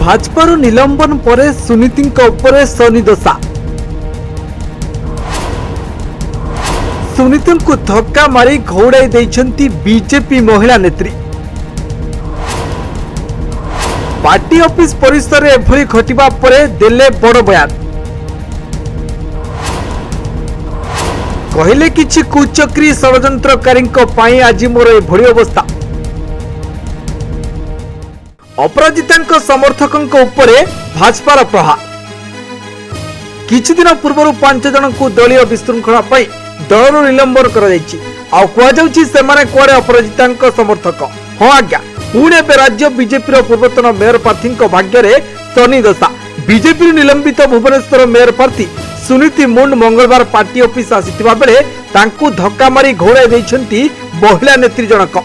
भाजपार निलंबन पर सुनीति शनि दशा। सुनीति को धक्का मारी घौड़ाई देइछंती बीजेपी महिला नेत्री। पार्टी ऑफिस परिसर में एभली घटिबा परे देले बड़ बयान। कहले किछि कुचक्री षड्यंत्रकारी आज मोर एभली अवस्था। अपराजिता समर्थकों उपरे भाजपार प्रहार। किछि दिन पूर्व 5 जन को दलीय विशृंखला दलर निलंबन कर अपराजिता समर्थक। हाँ आज्ञा पुणे राज्य बीजेपी पूर्वतन मेयर प्रार्थी भाग्य शनि दशा। बीजेपी निलंबित भुवनेश्वर मेयर प्रार्थी सुनीति मुंड मंगलवार पार्टी ऑफिस आसीथिबा बेले तांकू धक्का मारी घोड़ाई देइछंती महिला नेत्री जनक।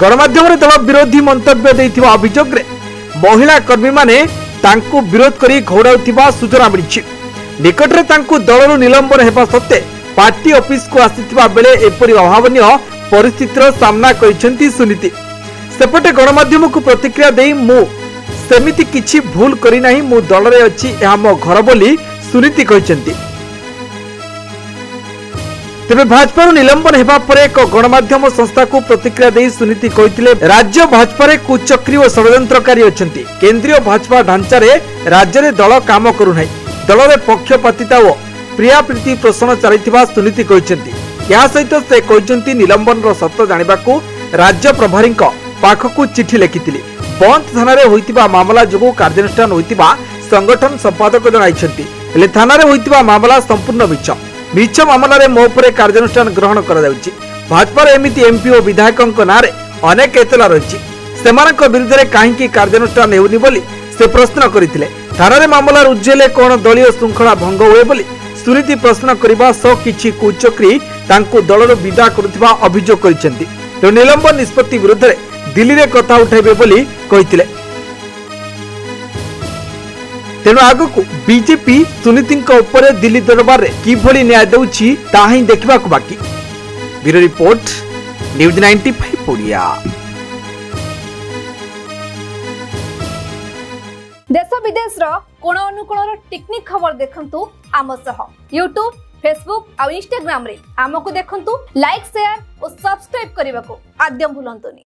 गणमाध्यम दल विरोधी मंतव्य देइथिबा अभियोग रे महिला कर्मी माने तांकू विरोध करी घोड़ाउथिबा सूचना मिलिछि। निकटरे तांकू दलर निलंबन हेबा सत्ते पार्टी ऑफिस को आसीथिबा बेले एपरि अभावनीय परिस्थितिर सामना करिसेंती सुनीति। सेपटे गणमाध्यम को प्रतिक्रिया देई मु सेमिति किछि भूल करी नाही, मु दलरे अछि, एहा मो घर बोली सुनीति कहिसेंती। तेबे भाजपा निलंबन हेबा परे एक गणमाध्यम संस्था को प्रतिक्रिया देई सुनीति कहिथिले राज्य भाजपा कुचक्री और षड्यंत्रकारी अछंती। केंद्रीय भाजपा ढांचा रे राज्य रे दल काम करू नाही। दल रे पक्षपातिता और प्रिया प्रीति पोषण चलिथिबा सुनीति कहिसेंती। या सहित से कहिसेंती निलंबन रो सत्य जानिबाकू राज्य प्रभारी पाखकू चिठी लिखिथिले। बंद थाना रे होइतिबा मामला जोगु कार्यानुष्ठान होइतिबा संगठन संपादक जणाइछंती। हेले थाना रे होइतिबा मामला संपूर्ण मिछ मामला रे मो उपरे कार्यानुष्ठान ग्रहण करा जाउची। भाजपा रे एमिति एमपी और विधायकक नारे अनेक एतला रहिछि। सेमानक विरुद्ध रे काहेकि कार्यानुष्ठान हेउनी बोली से प्रश्न करिथिले। थाना रे मामला रुजेले कोन दलीय श्रृंखला भंग होए बोली सुनीति प्रश्न करबा सो किछि कुचक्री तांको दलर विदा करुथिबा अभियोग करिसेंती। तो निलंबन निष्पत्ति विरुद्ध रे दिल्ली रे कथा उठाइबे बोली कहिथिले। तेणु आगकू बीजेपी सुनीति उपरे दिल्ली दरबार रे किभली न्याय देउछि ताही देखिबाकू बाकी। Bureau report news 95 Odia. देश विदेश रो कोण अनुकोण टेक्निक खबर देखंतु आम सह यूट्यूब फेसबुक और इंस्टाग्राम रे आमको देखंतु लाइक शेयर और सब्सक्राइब करने को आद्यम भूलंतुनी।